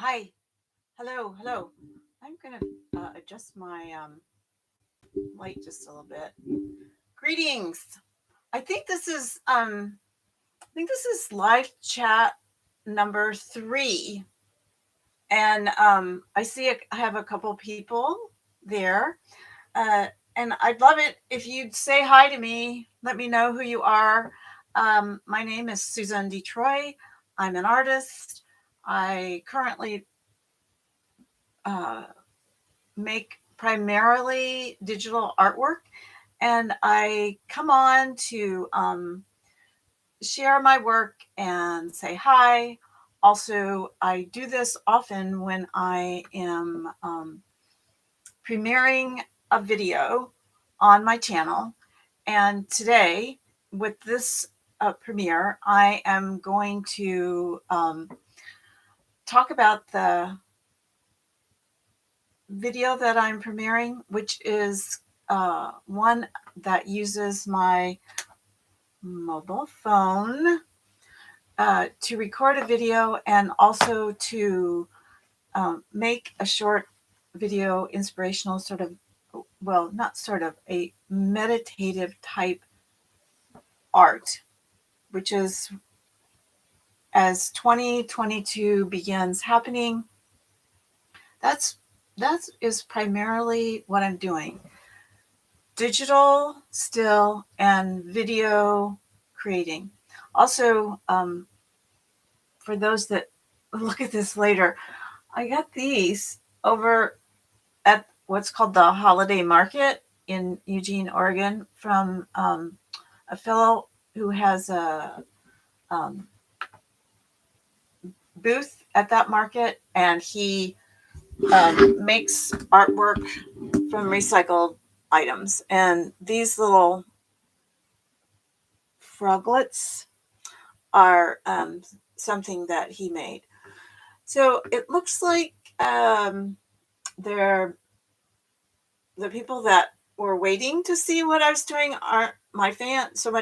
Hi. Hello. Hello. I'm going to adjust my light just a little bit. Greetings. I think this is live chat number 3. And I see I have a couple people there. Uh, and I'd love it if you'd say hi to me. Let me know who you are. My name is Susan Detroit. I'm an artist. I currently uh, make primarily digital artwork, and I come on to share my work and say hi. Also, I do this often when I am premiering a video on my channel. And today, with this premiere, I am going to talk about the video that I'm premiering, which is one that uses my mobile phone to record a video and also to make a short video, inspirational sort of, well, not sort of, a meditative type art, which is as 2022 begins happening, that is primarily what I'm doing. Digital, still, and video creating. Also, for those that look at this later, I got these over at what's called the Holiday Market in Eugene, Oregon, from a fellow who has a um, booth at that market, and he makes artwork from recycled items. And these little froglets are something that he made. So it looks like they're the people that were waiting to see what I was doing aren't my fans. So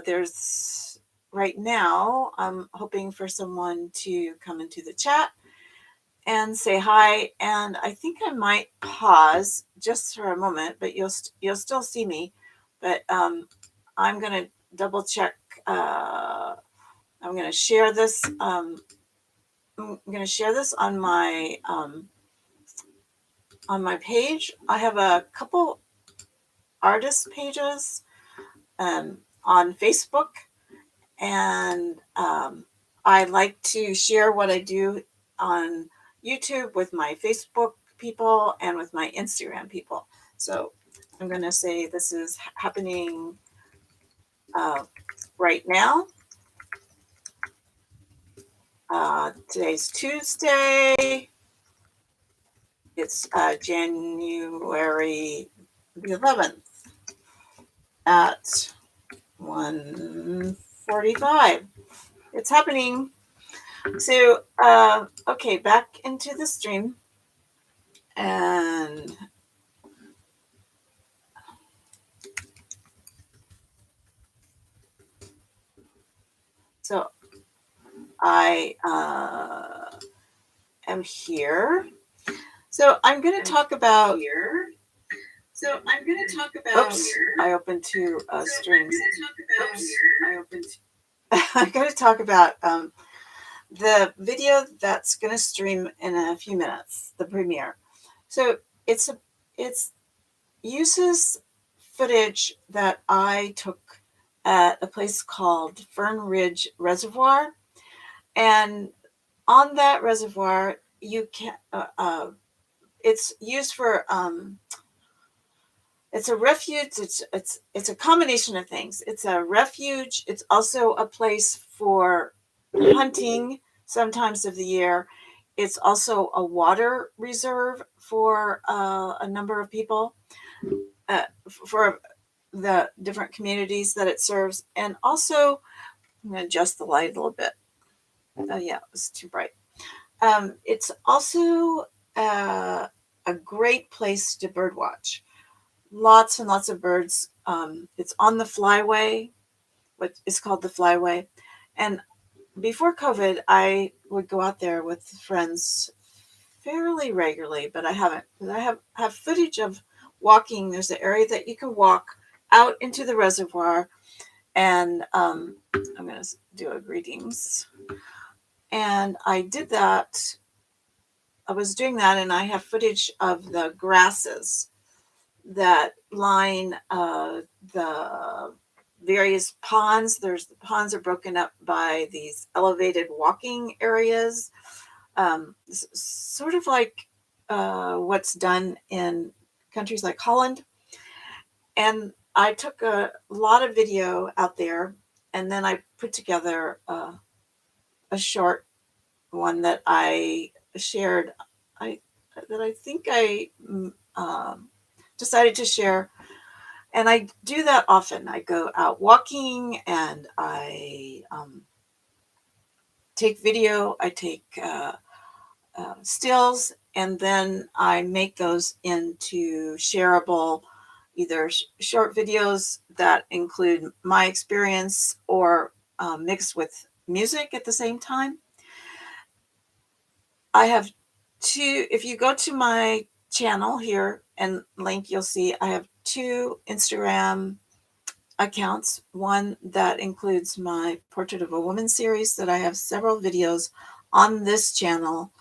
there's right now, I'm hoping for someone to come into the chat and say hi. And I think I might pause just for a moment, but you'll still see me. But I'm gonna double check. I'm gonna share this. I'm gonna share this on my page. I have a couple artist pages on Facebook, and I like to share what I do on YouTube with my Facebook people and with my Instagram people. So I'm going to say this is happening right now. Today's Tuesday. It's January the 11th at 1:45. It's happening. So, okay, back into the stream. And so I am here. So I'm going to talk about here. So I'm going to talk about. Oops! I opened two streams. I'm going to talk about the video that's going to stream in a few minutes. The premiere. So it's uses footage that I took at a place called Fern Ridge Reservoir, and on that reservoir you can it's used for it's a refuge. It's a combination of things. It's a refuge. It's also a place for hunting sometimes of the year. It's also a water reserve for a number of people, for the different communities that it serves. And also, I'm going to adjust the light a little bit. Oh, yeah, it was too bright. It's also a great place to birdwatch. Lots and lots of birds. It's on the flyway, what is called the flyway. And before COVID, I would go out there with friends fairly regularly, but I haven't. But I have footage of walking. There's an area that you can walk out into the reservoir, and I'm going to do a greetings. And I did that. I was doing that, and I have footage of the grasses that line the various ponds. The ponds are broken up by these elevated walking areas, sort of like what's done in countries like Holland. And I took a lot of video out there, and then I put together a short one that I shared. I that I think I decided to share, and I do that often. I go out walking, and I take video. I take stills, and then I make those into shareable, either short videos that include my experience or mixed with music at the same time. I have two, if you go to my channel here and link, you'll see I have two Instagram accounts. One that includes my Portrait of a Woman series, that I have several videos on this channel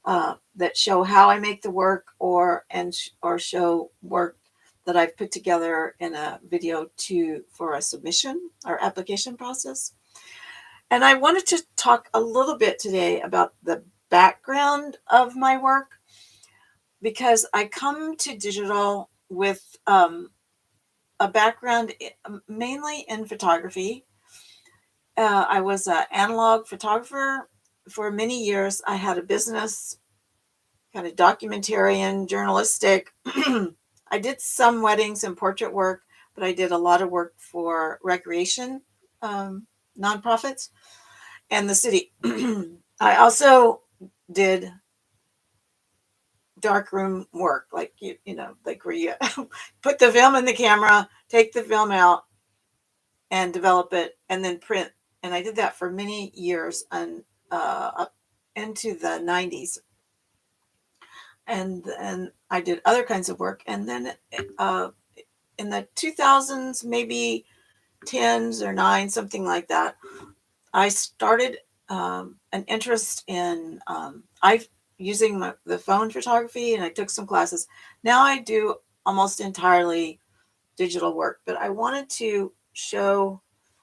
that show how I make the work, or show work that I've put together in a video for a submission or application process. And I wanted to talk a little bit today about the background of my work, because I come to digital with a background mainly in photography. I was an analog photographer for many years. I had a business, kind of documentarian, journalistic. I did some weddings and portrait work, but I did a lot of work for recreation nonprofits and the city. I also did darkroom work, like like where you put the film in the camera, take the film out, and develop it, and then print. And I did that for many years, and up into the 90s. And I did other kinds of work. And then in the 2000s, maybe 10s or 9, something like that, I started an interest in using the phone photography, and I took some classes. Now I do almost entirely digital work, but I wanted to show.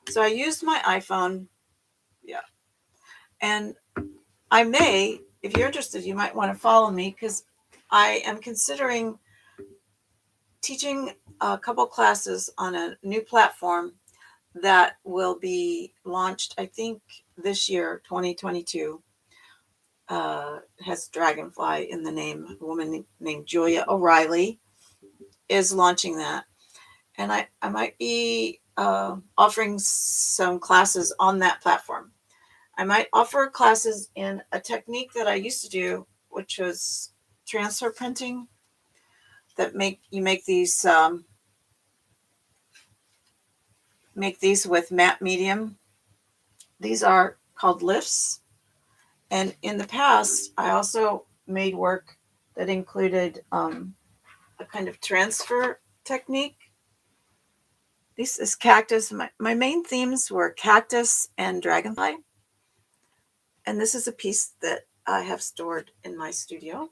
So I used my iPhone, yeah, and I may, if you're interested, you might want to follow me, because I am considering teaching a couple classes on a new platform that will be launched, I think, this year, 2022. Has Dragonfly in the name. A woman named Julia O'Reilly is launching that. And I might be offering some classes on that platform. I might offer classes in a technique that I used to do, which was transfer printing. You make these with matte medium. These are called lifts. And in the past, I also made work that included a kind of transfer technique. This is cactus. My main themes were cactus and dragonfly. And this is a piece that I have stored in my studio.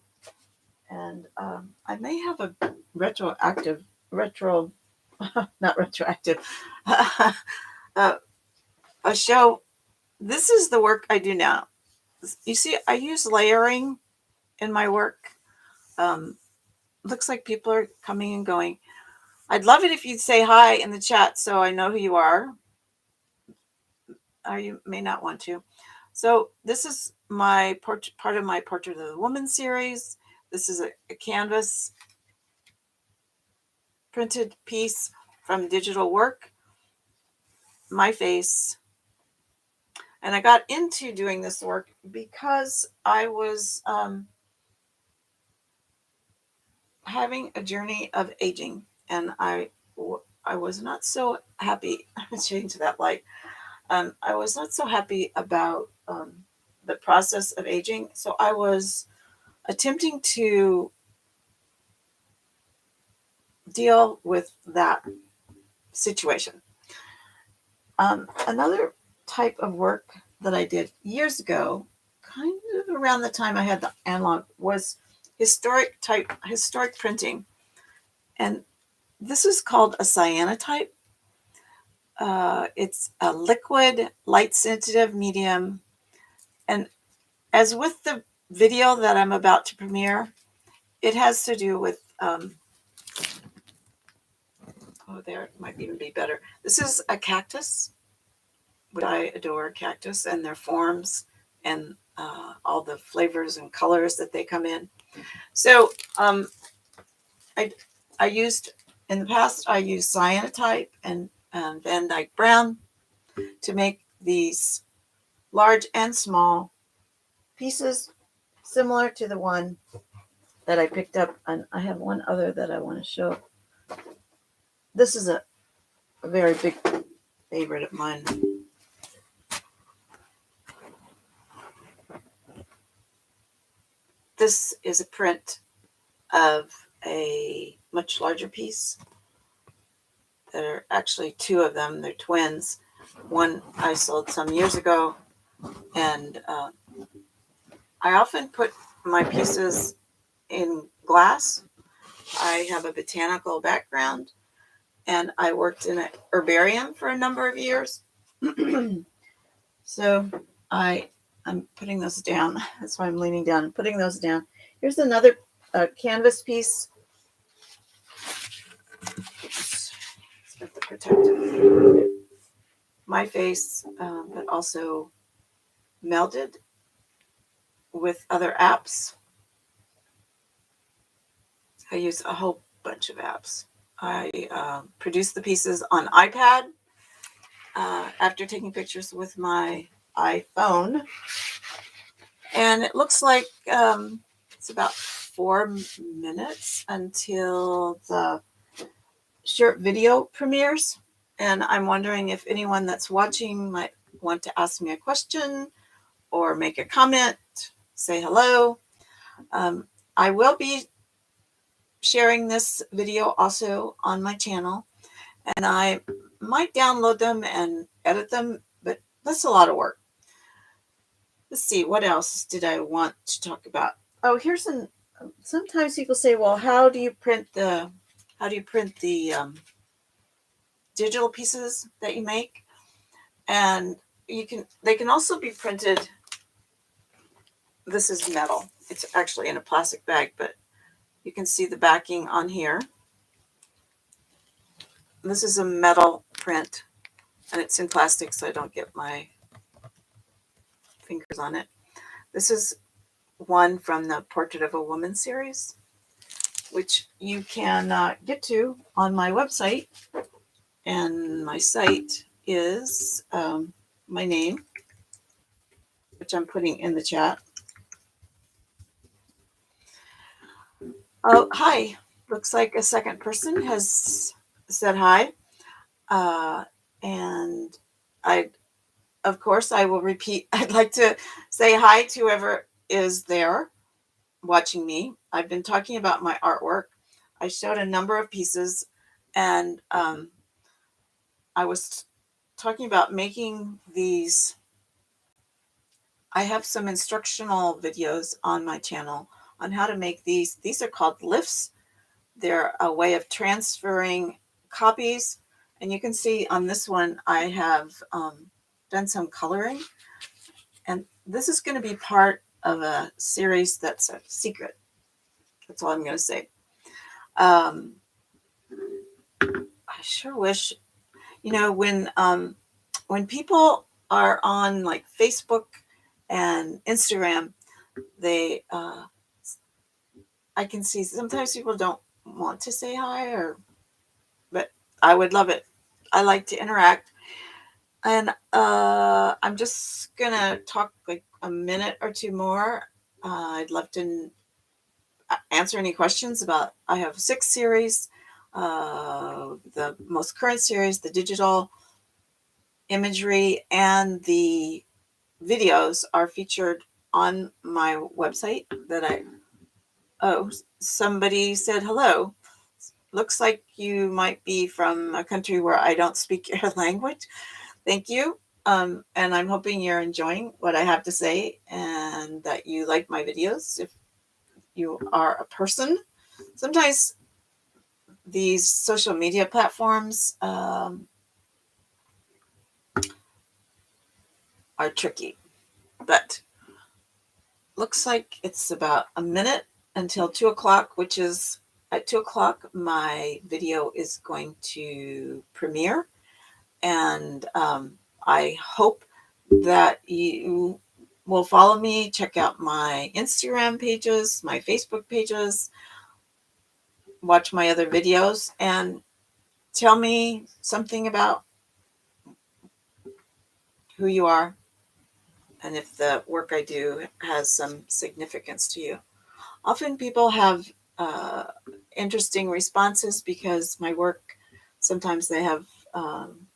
And I may have a not retroactive, a show. This is the work I do now. You see, I use layering in my work. Looks like people are coming and going. I'd love it if you'd say hi in the chat so I know who you are, or you may not want to. So this is my part of my Portrait of the Woman series. This is a canvas printed piece from digital work, my face. And I got into doing this work because I was having a journey of aging, and I was not so happy. I'm changing to that light. I was not so happy about the process of aging, so I was attempting to deal with that situation. Another type of work that I did years ago, kind of around the time I had the analog, was historic printing, and this is called a cyanotype. It's a liquid, light sensitive medium, and as with the video that I'm about to premiere, it has to do with there it might even be better. This is a cactus. I adore cactus and their forms and all the flavors and colors that they come in. So I used, in the past, I used cyanotype and Van Dyke Brown to make these large and small pieces similar to the one that I picked up. And I have one other that I want to show. This is a very big favorite of mine. This is a print of a much larger piece. There are actually two of them. They're twins. One I sold some years ago, and I often put my pieces in glass. I have a botanical background, and I worked in an herbarium for a number of years. So I'm putting those down. That's why I'm leaning down and putting those down. Here's another canvas piece. It's got the protective. My face, but also melded with other apps. I use a whole bunch of apps. I produce the pieces on iPad after taking pictures with my iPhone. And it looks like it's about 4 minutes until the short video premieres. And I'm wondering if anyone that's watching might want to ask me a question or make a comment, say hello. I will be sharing this video also on my channel, and I might download them and edit them, but that's a lot of work. Let's see, what else did I want to talk about? Oh, here's sometimes people say, well, how do you print the digital pieces that you make? And they can also be printed. This is metal. It's actually in a plastic bag, but you can see the backing on here. This is a metal print, and it's in plastic, so I don't get my fingers on it. This is one from the Portrait of a Woman series, which you can get to on my website. And my site is my name, which I'm putting in the chat. Oh, hi. Looks like a second person has said hi. And of course, I will repeat. I'd like to say hi to whoever is there watching me. I've been talking about my artwork. I showed a number of pieces, and I was talking about making these. I have some instructional videos on my channel on how to make these. These are called lifts. They're a way of transferring copies. And you can see on this one, I have done some coloring. And this is going to be part of a series that's a secret. That's all I'm going to say. I sure wish, when people are on like Facebook and Instagram, I can see sometimes people don't want to say hi, but I would love it. I like to interact. And I'm just going to talk like a minute or two more. I'd love to answer any questions about, I have 6 series, the most current series, the digital, imagery and the videos are featured on my website somebody said hello. Looks like you might be from a country where I don't speak your language. Thank you. And I'm hoping you're enjoying what I have to say and that you like my videos. If you are a person, sometimes these social media platforms are tricky, but looks like it's about a minute until 2 o'clock, which is at 2 o'clock, my video is going to premiere. And I hope that you will follow me, check out my Instagram pages, my Facebook pages, watch my other videos, and tell me something about who you are and if the work I do has some significance to you. Often people have uh, interesting responses because my work, sometimes they have,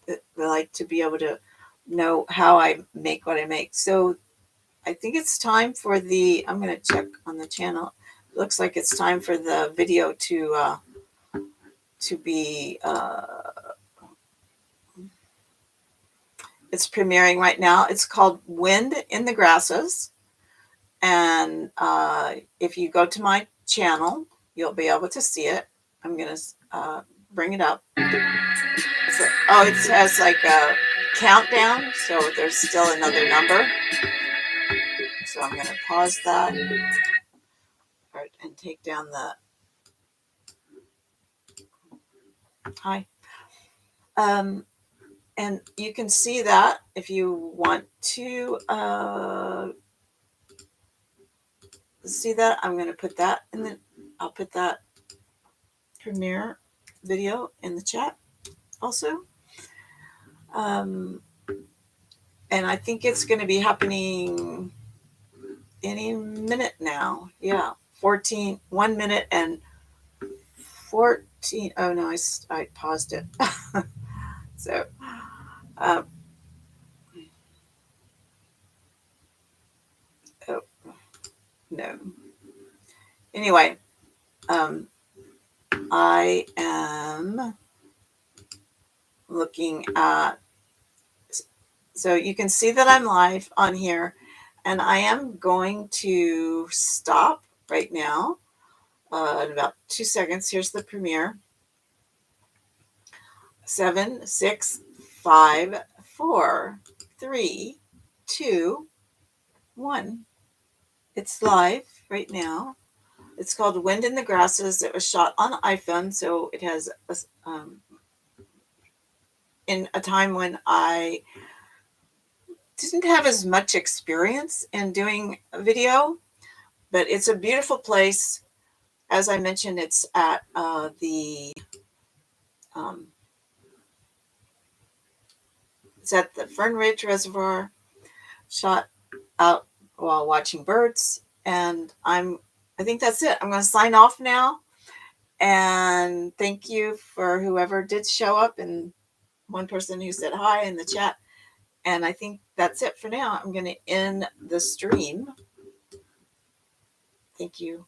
they like to be able to know how I make what I make. So I think it's time for I'm going to check on the channel. It looks like it's time for the video to be, it's premiering right now. It's called Wind in the Grasses. And if you go to my channel, you'll be able to see it. I'm going to bring it up. It has like a countdown, so there's still another number. So I'm going to pause that and take down the hi. And you can see that if you want to see that. I'm going to put that in I'll put that premiere video in the chat also. And I think it's going to be happening any minute now. Yeah, 1 minute and 14. Oh no, I paused it. So, oh no. Anyway, I am looking at, so you can see that I'm live on here, and I am going to stop right now in about 2 seconds. Here's the premiere. 7, 6, 5, 4, 3, 2, 1. It's live right now. It's called Wind in the Grasses. It was shot on iPhone, so it has in a time when I didn't have as much experience in doing video, but it's a beautiful place. As I mentioned, it's at it's at the Fern Ridge Reservoir, shot out while watching birds. And I think that's it. I'm going to sign off now. And thank you for whoever did show up and one person who said hi in the chat. And I think that's it for now. I'm going to end the stream. Thank you.